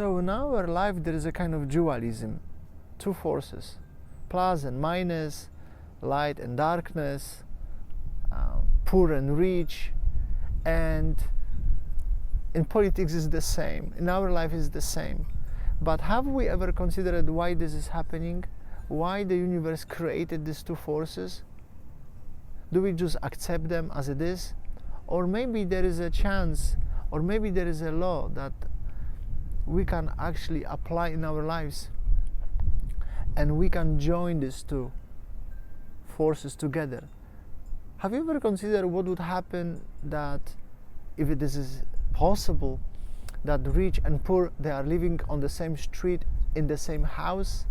So in our life there is a kind of dualism, two forces, plus and minus, light and darkness, poor and rich, and in politics is the same, in our life is the same. But have we ever considered why this is happening? Why the universe created these two forces? Do we just accept them as it is? Or maybe there is a chance, or maybe there is a law that we can actually apply in our lives, and we can join these two forces together. Have you ever considered what would happen that if this is possible, that rich and poor, they are living on the same street, in the same house?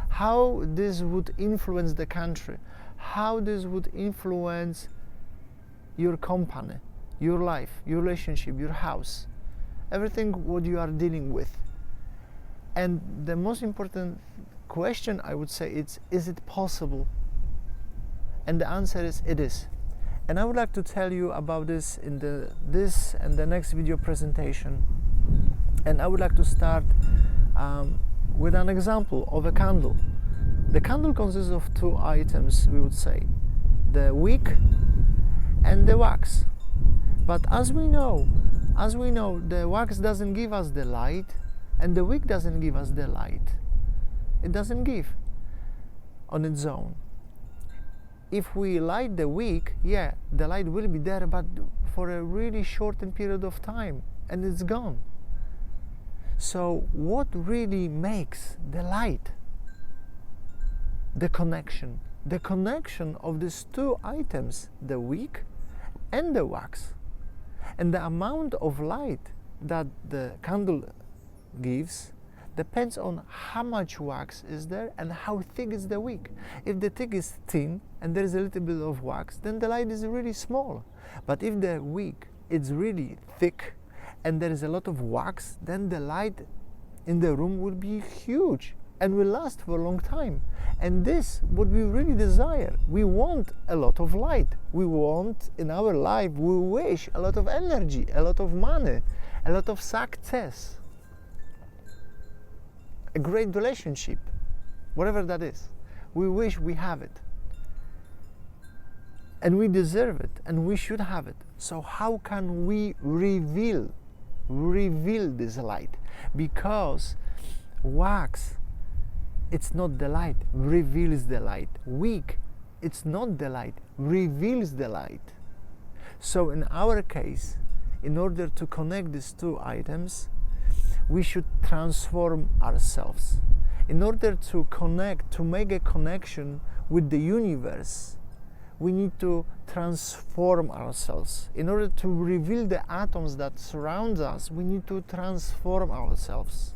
How this would influence the country, how this would influence your company, your life, your relationship, your house, everything what you are dealing with. And the most important question, I would say, is it possible? And the answer is, it is. And I would like to tell you about this in this and the next video presentation. And I would like to start with an example of a candle. The candle consists of two items, we would say, the wick and the wax. But as we know, the wax doesn't give us the light, and the wick doesn't give us the light. It doesn't give on its own. If we light the wick, yeah, the light will be there, but for a really shortened period of time, and it's gone. So what really makes the light? The connection of these two items, the wick and the wax. And the amount of light that the candle gives depends on how much wax is there and how thick is the wick. If the wick is thin and there is a little bit of wax, then the light is really small. But if the wick is really thick and there is a lot of wax, then the light in the room will be huge and will last for a long time. And this what we really desire. We want a lot of light. We want in our life, we wish a lot of energy, a lot of money, a lot of success, a great relationship, whatever that is. We wish we have it. And we deserve it, and we should have it. So how can we reveal this light? Because wax, it's not the light, reveals the light. Wick, it's not the light, reveals the light. So in our case, in order to connect these two items, we should transform ourselves. In order to connect, to make a connection with the universe, we need to transform ourselves. In order to reveal the atoms that surround us, we need to transform ourselves.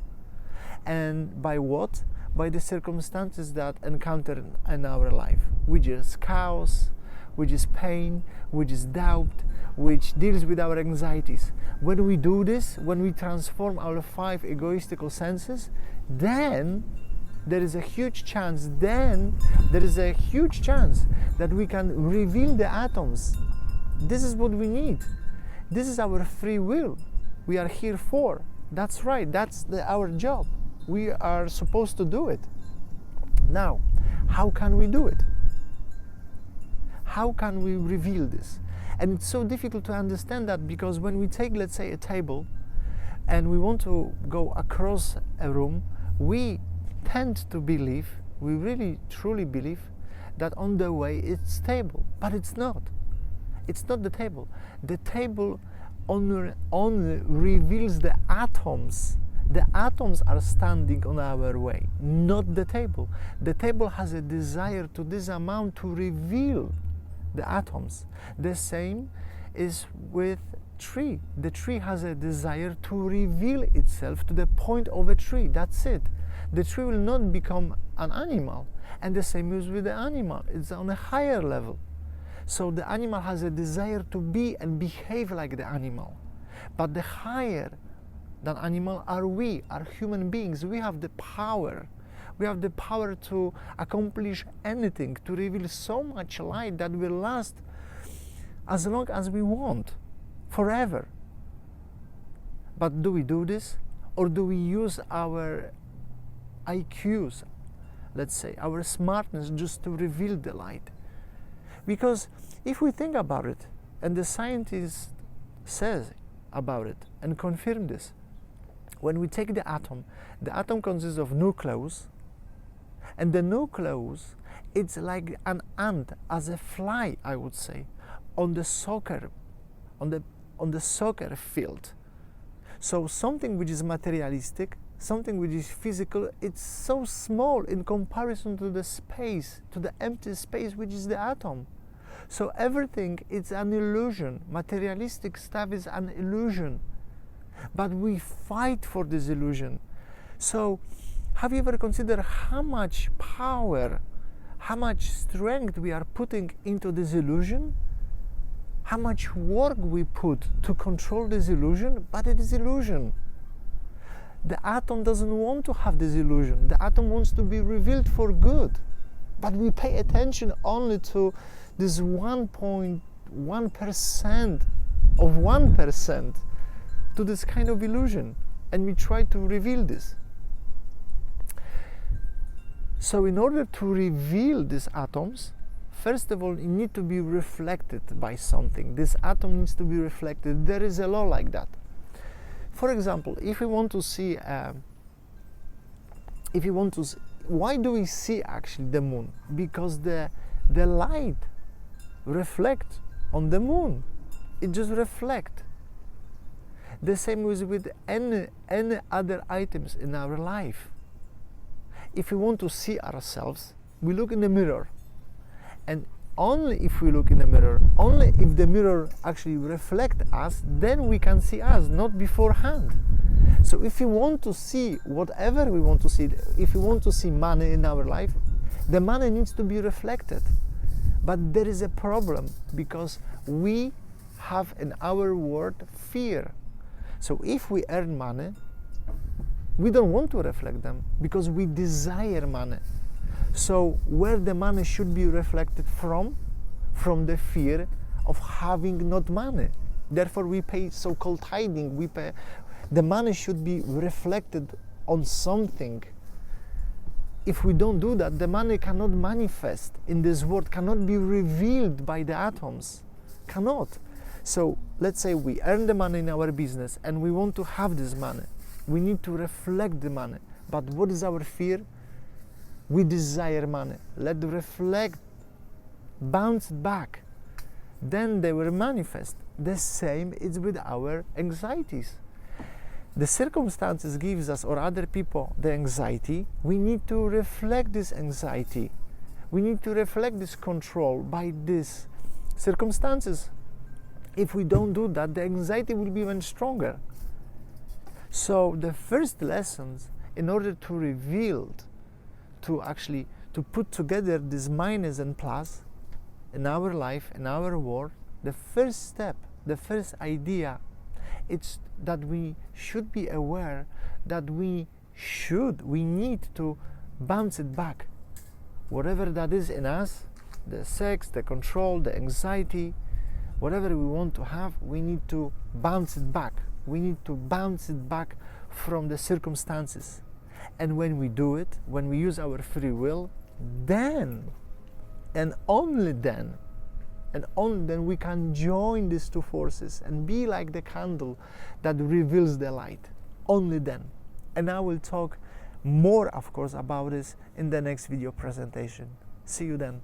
And by what? By the circumstances that encounter in our life, which is chaos, which is pain, which is doubt, which deals with our anxieties. When we do this, when we transform our 5 egoistical senses, then there is a huge chance, that we can reveal the atoms. This is what we need. This is our free will. We are here for. That's right, that's our job. We are supposed to do it. Now, how can we do it? How can we reveal this? And it's so difficult to understand that, because when we take, let's say, a table and we want to go across a room, we tend to believe, we really truly believe, that on the way it's stable, but it's not. It's not the table. The table only reveals the atoms. The atoms are standing on our way, not the table. The table has a desire to this amount to reveal the atoms. The same is with tree. The tree has a desire to reveal itself to the point of a tree. That's it. The tree will not become an animal. And the same is with the animal. It's on a higher level. So the animal has a desire to be and behave like the animal. But the higher than animal are we, are human beings. We have the power. We have the power to accomplish anything, to reveal so much light that will last as long as we want, forever. But do we do this? or do we use our IQs, let's say, our smartness, just to reveal the light? Because if we think about it, and the scientist says about it and confirm this, when we take the atom consists of nucleus, and the nucleus, it's like an ant, as a fly, I would say, on the soccer field. So something which is materialistic, something which is physical, it's so small in comparison to the space, to the empty space which is the atom. So everything is an illusion. Materialistic stuff is an illusion. But we fight for this illusion. So have you ever considered how much power, how much strength we are putting into this illusion? How much work we put to control this illusion? But it is illusion. The atom doesn't want to have this illusion. The atom wants to be revealed for good. But we pay attention only to this 1.1% of 1% to this kind of illusion. And we try to reveal this. So in order to reveal these atoms, first of all, it needs to be reflected by something. This atom needs to be reflected. There is a law like that. For example, if we want to see, why do we see actually the moon? Because the light reflects on the moon. It just reflects. The same is with any other items in our life. If we want to see ourselves, we look in the mirror. And only if we look in the mirror, only if the mirror actually reflects us, then we can see us, not beforehand. So if we want to see whatever we want to see, if we want to see money in our life, the money needs to be reflected. But there is a problem, because we have in our world fear. So if we earn money, we don't want to reflect them, because we desire money. So where the money should be reflected from? From the fear of having not money. Therefore we pay so-called tithing. The money should be reflected on something. If we don't do that, the money cannot manifest in this world, cannot be revealed by the atoms. Cannot. So let's say we earn the money in our business and we want to have this money. We need to reflect the money. But what is our fear? We desire money. Let the reflect bounce back. Then they will manifest. The same is with our anxieties. The circumstances gives us, or other people, the anxiety. We need to reflect this anxiety. We need to reflect this control by these circumstances. If we don't do that, the anxiety will be even stronger. So the first lessons, in order to reveal, to put together this minus and plus in our life, in our world, the first step, the first idea, it's that we should be aware that we need to bounce it back. Whatever that is in us, the sex, the control, the anxiety, whatever we want to have, we need to bounce it back. We need to bounce it back from the circumstances. And when we do it, when we use our free will, then, and only then we can join these two forces and be like the candle that reveals the light. Only then. And I will talk more, of course, about this in the next video presentation. See you then.